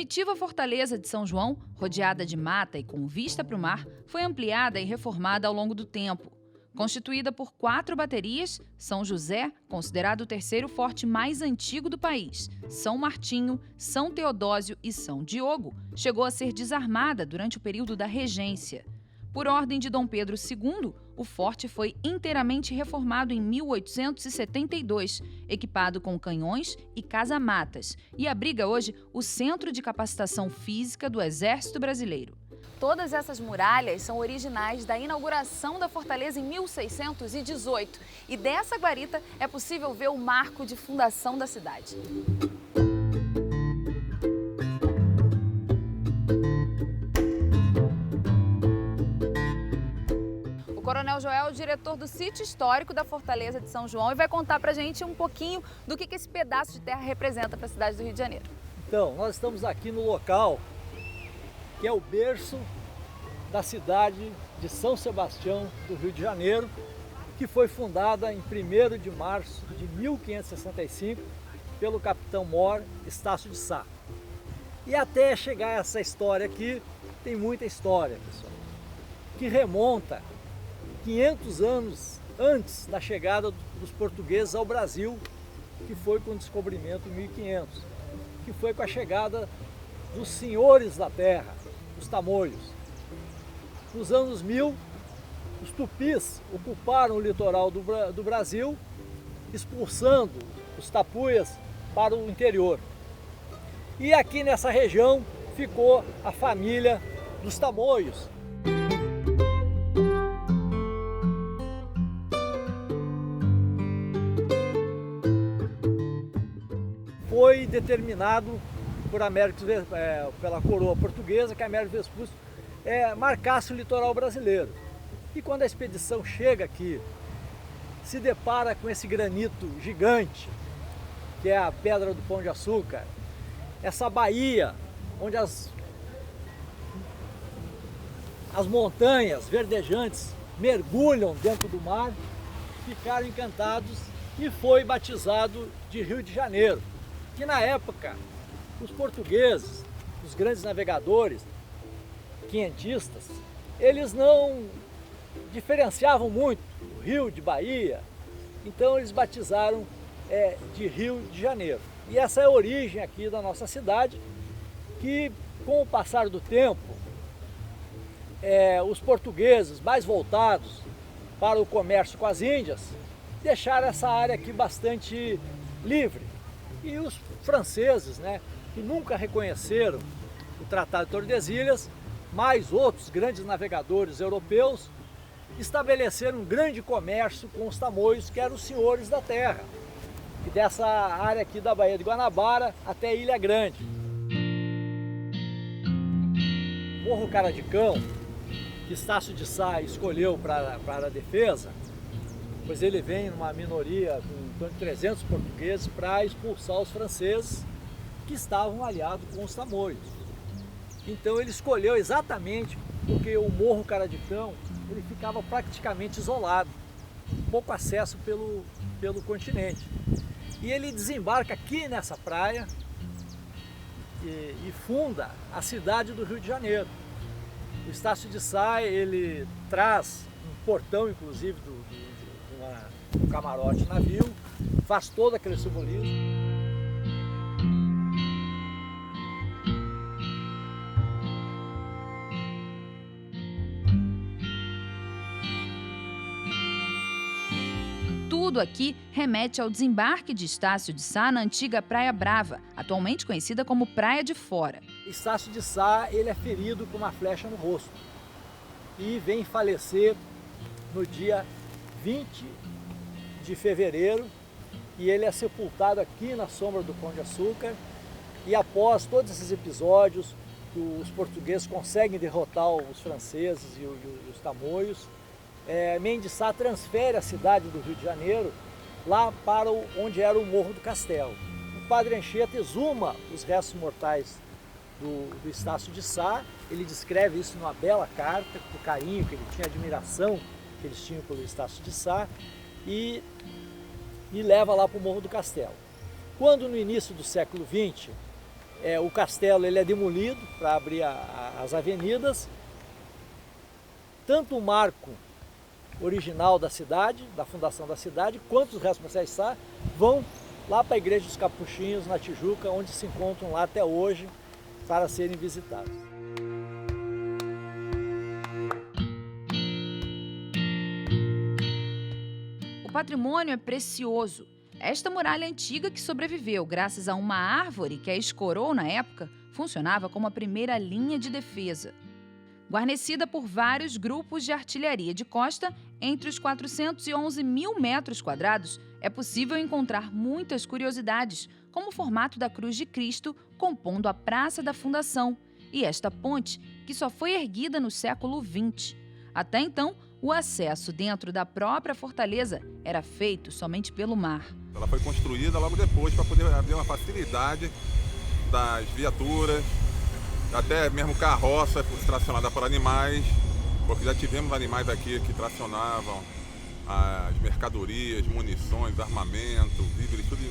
primitiva fortaleza de São João, rodeada de mata e com vista para o mar, foi ampliada e reformada ao longo do tempo. Constituída por 4 baterias, São José, considerado o terceiro forte mais antigo do país, São Martinho, São Teodósio e São Diogo, chegou a ser desarmada durante o período da regência. Por ordem de Dom Pedro II, o forte foi inteiramente reformado em 1872, equipado com canhões e casamatas, e abriga hoje o Centro de Capacitação Física do Exército Brasileiro. Todas essas muralhas são originais da inauguração da fortaleza em 1618 e dessa guarita é possível ver o marco de fundação da cidade. O Coronel Joel é o diretor do sítio histórico da Fortaleza de São João e vai contar pra gente um pouquinho do que esse pedaço de terra representa para a cidade do Rio de Janeiro. Então, nós estamos aqui no local que é o berço da cidade de São Sebastião do Rio de Janeiro, que foi fundada em 1º de março de 1565 pelo capitão Mor Estácio de Sá. E até chegar a essa história aqui, tem muita história, pessoal, que remonta 500 anos antes da chegada dos portugueses ao Brasil, que foi com o descobrimento em 1500, que foi com a chegada dos senhores da terra, os tamoios. Nos anos 1000, os tupis ocuparam o litoral do Brasil, expulsando os tapuias para o interior. E aqui nessa região ficou a família dos tamoios. Foi determinado por pela coroa portuguesa que Américo Vespucci marcasse o litoral brasileiro. E quando a expedição chega aqui, se depara com esse granito gigante, que é a Pedra do Pão de Açúcar, essa baía onde as montanhas verdejantes mergulham dentro do mar, ficaram encantados e foi batizado de Rio de Janeiro, que na época os portugueses, os grandes navegadores, quinhentistas, eles não diferenciavam muito o rio de Bahia, então eles batizaram de Rio de Janeiro. E essa é a origem aqui da nossa cidade, que com o passar do tempo, os portugueses mais voltados para o comércio com as Índias, deixaram essa área aqui bastante livre. E os franceses, que nunca reconheceram o Tratado de Tordesilhas, mais outros grandes navegadores europeus, estabeleceram um grande comércio com os tamoios, que eram os senhores da terra, e dessa área aqui da Baía de Guanabara até Ilha Grande. Morro Cara de Cão, que Estácio de Sá escolheu para a defesa, pois ele vem numa minoria com em torno de 300 portugueses para expulsar os franceses que estavam aliados com os tamoios. Então ele escolheu exatamente porque o Morro Cara de Cão ele ficava praticamente isolado, pouco acesso pelo continente. E ele desembarca aqui nessa praia e funda a cidade do Rio de Janeiro. O Estácio de Sá ele traz um portão, inclusive, do camarote navio, faz todo aquele simbolismo. Tudo aqui remete ao desembarque de Estácio de Sá na antiga Praia Brava, atualmente conhecida como Praia de Fora. Estácio de Sá ele é ferido com uma flecha no rosto e vem falecer no dia 20 de fevereiro, e ele é sepultado aqui na sombra do Pão de Açúcar. E após todos esses episódios, os portugueses conseguem derrotar os franceses e os tamoios, Mendes Sá transfere a cidade do Rio de Janeiro lá para onde era o Morro do Castelo. O padre Anchieta exuma os restos mortais do Estácio de Sá, ele descreve isso numa bela carta, o carinho que ele tinha, a admiração que eles tinham pelo Estácio de Sá, e leva lá para o Morro do Castelo. Quando no início do século XX O castelo ele é demolido para abrir as avenidas. Tanto o marco original da cidade, da fundação da cidade, quanto os restos mortais vão lá para a Igreja dos Capuchinhos, na Tijuca, onde se encontram lá até hoje para serem visitados. O patrimônio é precioso. Esta muralha antiga que sobreviveu graças a uma árvore que a escorou na época, funcionava como a primeira linha de defesa. Guarnecida por vários grupos de artilharia de costa, entre os 411 mil metros quadrados, é possível encontrar muitas curiosidades, como o formato da Cruz de Cristo compondo a Praça da Fundação e esta ponte, que só foi erguida no século XX. Até então, o acesso dentro da própria fortaleza era feito somente pelo mar. Ela foi construída logo depois para poder abrir uma facilidade das viaturas, até mesmo carroça tracionada por animais, porque já tivemos animais aqui que tracionavam as mercadorias, munições, armamento, víveres, tudo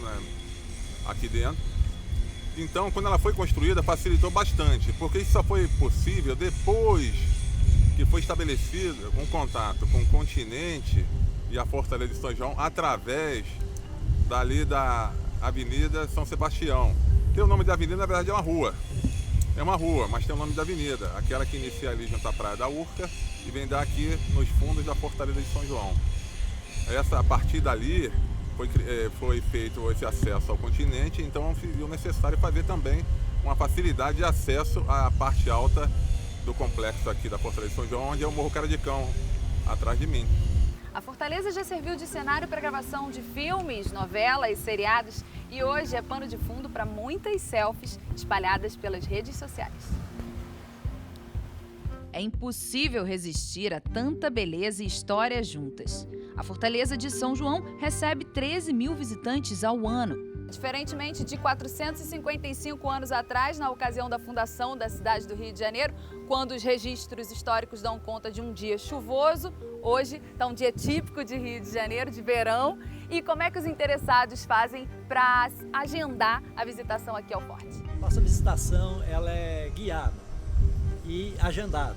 aqui dentro. Então, quando ela foi construída, facilitou bastante, porque isso só foi possível depois que foi estabelecido um contato com o continente e a Fortaleza de São João através dali da Avenida São Sebastião. Tem o nome da avenida, na verdade é uma rua. É uma rua, mas tem o nome da avenida, aquela que inicia ali junto à Praia da Urca e vem dar aqui nos fundos da Fortaleza de São João. A partir dali foi feito esse acesso ao continente, então foi necessário fazer também uma facilidade de acesso à parte alta do complexo aqui da Fortaleza de São João, onde é o Morro Cara de Cão, atrás de mim. A Fortaleza já serviu de cenário para gravação de filmes, novelas, seriados e hoje é pano de fundo para muitas selfies espalhadas pelas redes sociais. É impossível resistir a tanta beleza e história juntas. A Fortaleza de São João recebe 13 mil visitantes ao ano. Diferentemente de 455 anos atrás, na ocasião da fundação da cidade do Rio de Janeiro, quando os registros históricos dão conta de um dia chuvoso, hoje está um dia típico de Rio de Janeiro, de verão. E como é que os interessados fazem para agendar a visitação aqui ao Forte? Nossa visitação ela é guiada e agendada.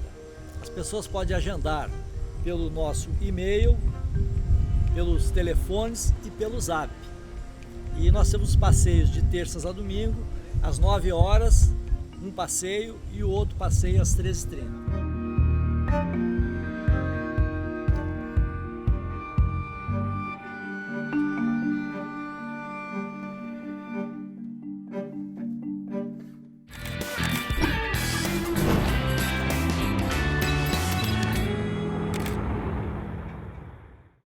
As pessoas podem agendar pelo nosso e-mail, pelos telefones e pelo Zap. E nós temos passeios de terças a domingo, às 9 horas, um passeio e o outro passeio às 13h30.